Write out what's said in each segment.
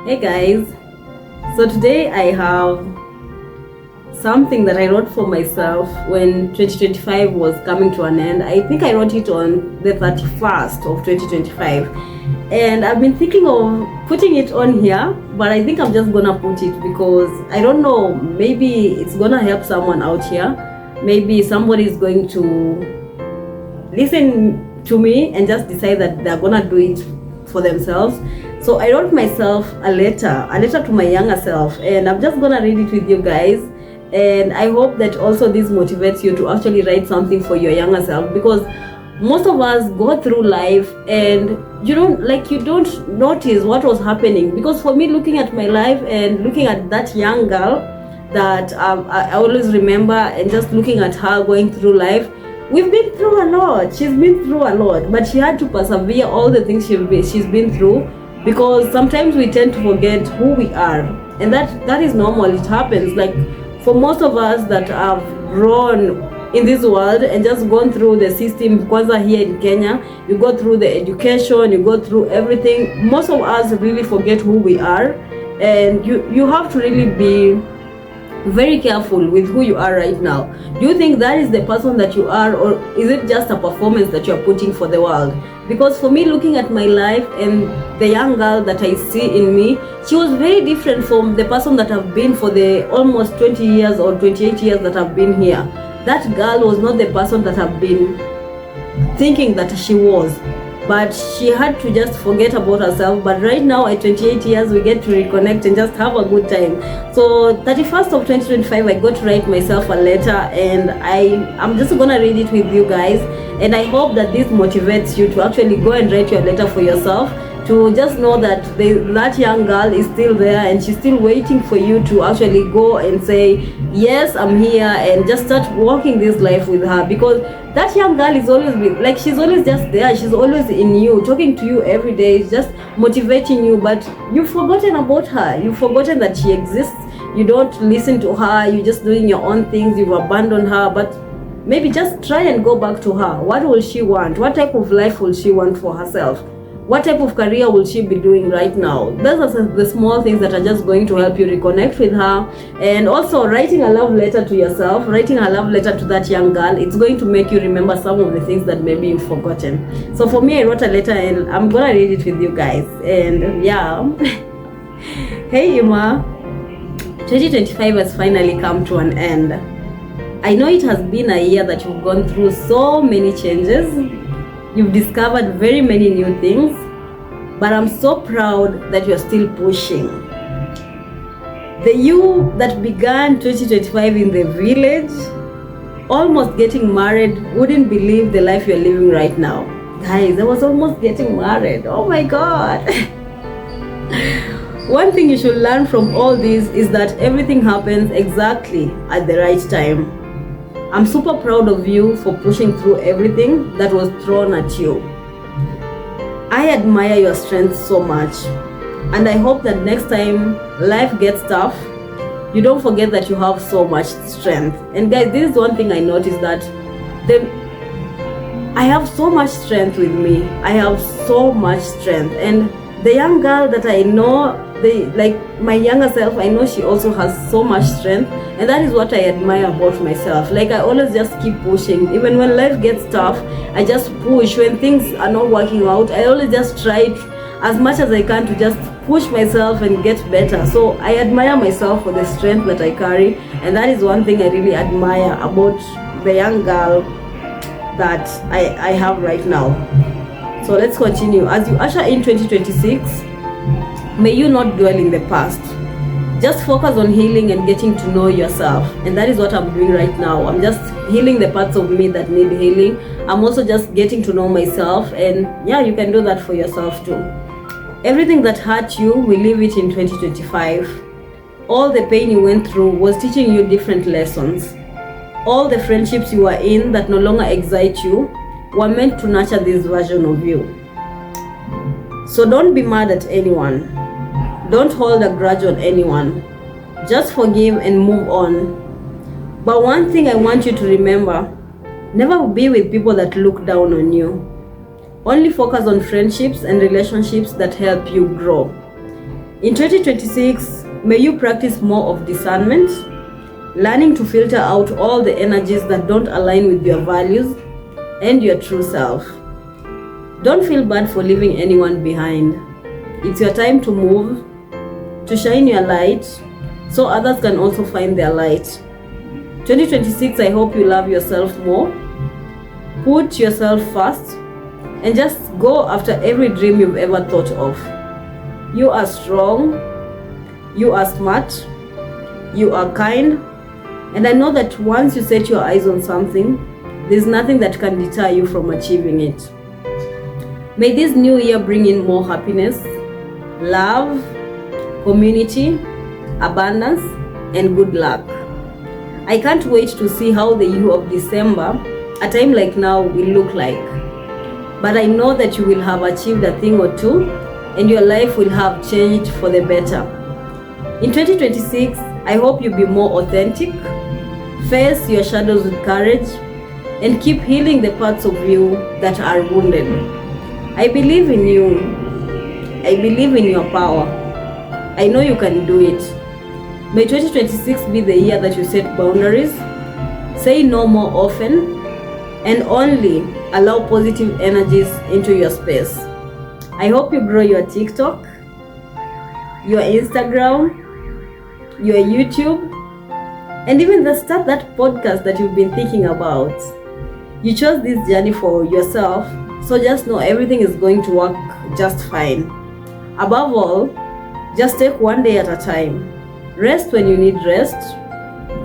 Hey guys, so today I have something that I wrote for myself when 2025 was coming to an end. I think I wrote it on the 31st of 2025, and I've been thinking of putting it on here, but I think I'm just gonna put it because I don't know, maybe it's gonna help someone out here. Maybe somebody is going to listen to me and just decide that they're gonna do it for themselves. So I wrote myself a letter to my younger self, and I'm just gonna read it with you guys. And I hope that also this motivates you to actually write something for your younger self, because most of us go through life and you don't notice what was happening. Because for me, looking at my life and looking at that young girl that I always remember, and just looking at her going through life, we've been through a lot. She's been through a lot, but she had to persevere all the things she's been through, because sometimes we tend to forget who we are, and that is normal. It happens. Like for most of us that have grown in this world and just gone through the system, kwanza here in Kenya, you go through the education, you go through everything. Most of us really forget who we are, and you have to really be very careful with who you are right now. Do you think that is the person that you are, or is it just a performance that you're putting for the world? Because for me, looking at my life and the young girl that I see in me, she was very different from the person that I've been for the almost 20 years or 28 years that I've been here. That girl was not the person that I've been thinking that she was, but she had to just forget about herself. But right now at 28 years, we get to reconnect and just have a good time. So 31st of 2025, I got to write myself a letter, and I'm just gonna read it with you guys. And I hope that this motivates you to actually go and write your letter for yourself, to just know that that young girl is still there and she's still waiting for you to actually go and say, yes, I'm here, and just start walking this life with her. Because that young girl is always like, she's always just there, she's always in you, talking to you every day, just motivating you, but you've forgotten about her. You've forgotten that she exists. You don't listen to her, you're just doing your own things, you've abandoned her. But maybe just try and go back to her. What will she want? What type of life will she want for herself? What type of career will she be doing right now? Those are the small things that are just going to help you reconnect with her. And also writing a love letter to yourself, writing a love letter to that young girl, it's going to make you remember some of the things that maybe you've forgotten. So for me, I wrote a letter and I'm gonna read it with you guys. And yeah. Hey Ima, 2025 has finally come to an end. I know it has been a year that you've gone through so many changes. You've discovered very many new things, but I'm so proud that you're still pushing. The you that began 2025 in the village, almost getting married, wouldn't believe the life you're living right now. Guys, I was almost getting married. Oh my God. One thing you should learn from all this is that everything happens exactly at the right time. I'm super proud of you for pushing through everything that was thrown at you. I admire your strength so much, and I hope that next time life gets tough, you don't forget that you have so much strength. And guys, this is one thing I noticed, that I have so much strength with me. I have so much strength, and the young girl that I know, like my younger self, I know she also has so much strength, and that is what I admire about myself. Like I always just keep pushing. Even when life gets tough, I just push. When things are not working out, I always just try as much as I can to just push myself and get better. So I admire myself for the strength that I carry, and that is one thing I really admire about the young girl that I have right now. So let's continue. As you usher in 2026, may you not dwell in the past. Just focus on healing and getting to know yourself. And that is what I'm doing right now. I'm just healing the parts of me that need healing. I'm also just getting to know myself. And yeah, you can do that for yourself too. Everything that hurt you, we leave it in 2025. All the pain you went through was teaching you different lessons. All the friendships you are in that no longer excite you were meant to nurture this version of you. So don't be mad at anyone. Don't hold a grudge on anyone. Just forgive and move on. But one thing I want you to remember, never be with people that look down on you. Only focus on friendships and relationships that help you grow. In 2026, may you practice more of discernment, learning to filter out all the energies that don't align with your values and your true self. Don't feel bad for leaving anyone behind. It's your time to move, to shine your light, so others can also find their light. 2026, I hope you love yourself more, put yourself first, and just go after every dream you've ever thought of. You are strong, you are smart, you are kind, and I know that once you set your eyes on something, there's nothing that can deter you from achieving it. May this new year bring in more happiness, love, community, abundance, and good luck. I can't wait to see how the year of December, a time like now, will look like. But I know that you will have achieved a thing or two, and your life will have changed for the better. In 2026, I hope you be more authentic, face your shadows with courage, and keep healing the parts of you that are wounded. I believe in you. I believe in your power. I know you can do it. May 2026 be the year that you set boundaries, say no more often, and only allow positive energies into your space. I hope you grow your TikTok, your Instagram, your YouTube, and even start that podcast that you've been thinking about. You chose this journey for yourself, so just know everything is going to work just fine. Above all, just take one day at a time. Rest when you need rest,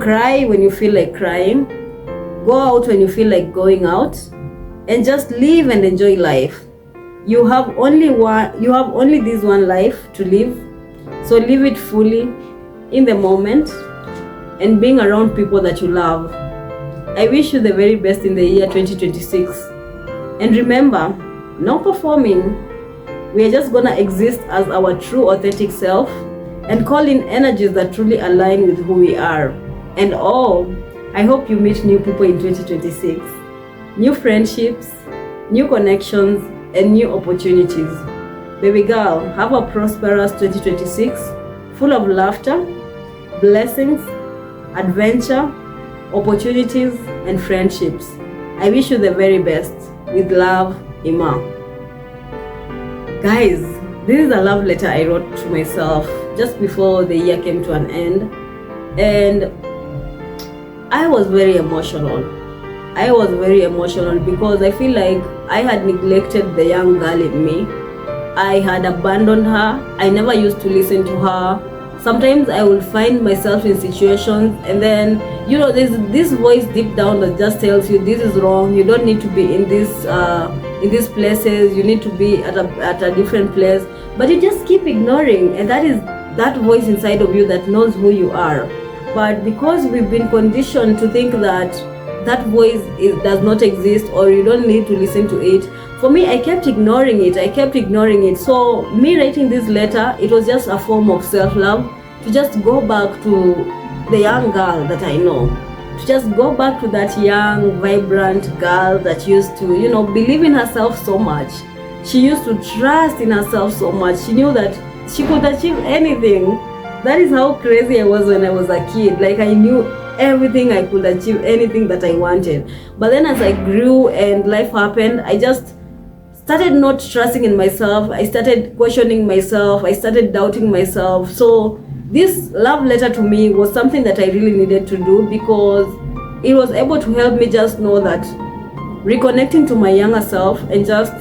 cry when you feel like crying, go out when you feel like going out, and just live and enjoy life. You have only this one life to live, so live it fully, in the moment, and being around people that you love. I wish you the very best in the year 2026. And remember, no performing. We are just gonna exist as our true authentic self and call in energies that truly align with who we are. And I hope you meet new people in 2026. New friendships, new connections, and new opportunities. Baby girl, have a prosperous 2026, full of laughter, blessings, adventure, opportunities, and friendships. I wish you the very best. With love, Ima. Guys, this is a love letter I wrote to myself just before the year came to an end, and I was very emotional. Because I feel like I had neglected the young girl in me. I had abandoned her. I never used to listen to her. Sometimes I would find myself in situations, and then there's this voice deep down that just tells you this is wrong. You don't need to be in these places. You need to be at a different place. But you just keep ignoring, and that is that voice inside of you that knows who you are. But because we've been conditioned to think that voice does not exist, or you don't need to listen to it. For me, I kept ignoring it. So me writing this letter, it was just a form of self-love, to just go back to the young girl that I know, to just go back to that young, vibrant girl that used to, believe in herself so much. She used to trust in herself so much. She knew that she could achieve anything. That is how crazy I was when I was a kid. Like, I knew everything, I could achieve anything that I wanted. But then as I grew and life happened, I just started not trusting in myself. I started questioning myself. I started doubting myself. So this love letter to me was something that I really needed to do, because it was able to help me just know that reconnecting to my younger self and just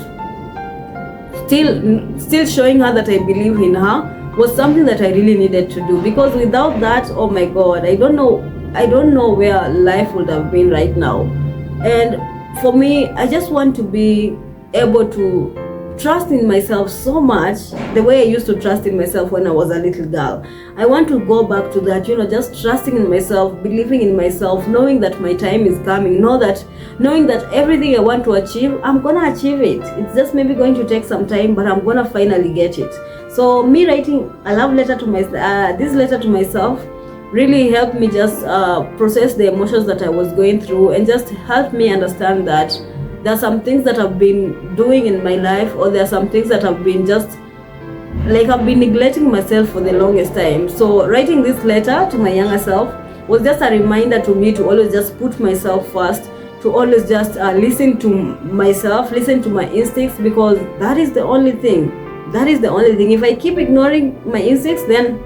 still showing her that I believe in her was something that I really needed to do. Because without that, oh my God, I don't know where life would have been right now. And for me, I just want to be able to trust in myself so much, the way I used to trust in myself when I was a little girl. I want to go back to that, just trusting in myself, believing in myself, knowing that my time is coming, knowing that everything I want to achieve, I'm gonna achieve it. It's just maybe going to take some time, but I'm gonna finally get it. So me writing a love letter to this letter to myself really helped me just process the emotions that I was going through, and just helped me understand that there are some things that I've been doing in my life, or there are some things that have been just like I've been neglecting myself for the longest time. So writing this letter to my younger self was just a reminder to me to always just put myself first, to always just listen to myself, listen to my instincts, because that is the only thing. That is the only thing. If I keep ignoring my instincts, then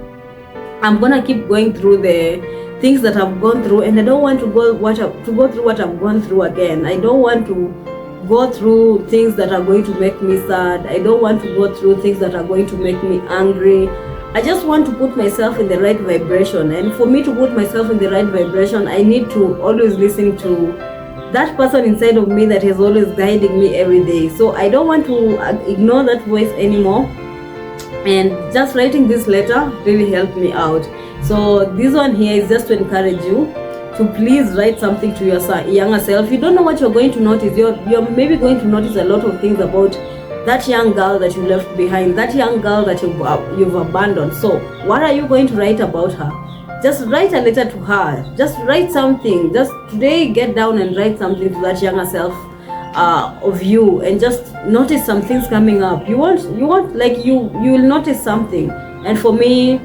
I'm gonna keep going through the things that I've gone through, and I don't want to go through what I've gone through again. I don't want to go through things that are going to make me sad. I don't want to go through things that are going to make me angry. I just want to put myself in the right vibration, and for me to put myself in the right vibration, I need to always listen to that person inside of me that is always guiding me every day. So I don't want to ignore that voice anymore, and just writing this letter really helped me out. So this one here is just to encourage you to please write something to your younger self. You don't know what you're going to notice. You're maybe going to notice a lot of things about that young girl that you left behind, that young girl that you've abandoned. So what are you going to write about her? Just write a letter to her. Just write something. Just today get down and write something to that younger self of you, and just notice some things coming up. You will notice something. And for me,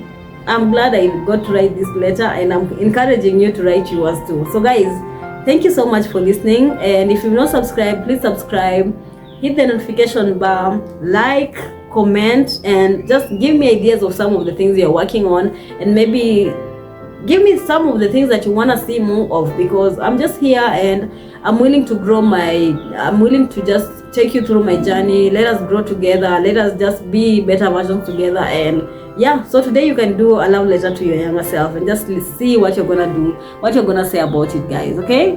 I'm glad I got to write this letter, and I'm encouraging you to write yours too. So guys, thank you so much for listening, and if you've not subscribed, please subscribe, hit the notification bar, like, comment, and just give me ideas of some of the things you're working on, and maybe give me some of the things that you want to see more of, because I'm just here and I'm willing to I'm willing to just take you through my journey. Let us grow together. Let us just be better versions together. And yeah, so today you can do a love letter to your younger self and just see what you're gonna do, what you're gonna say about it, guys. Okay?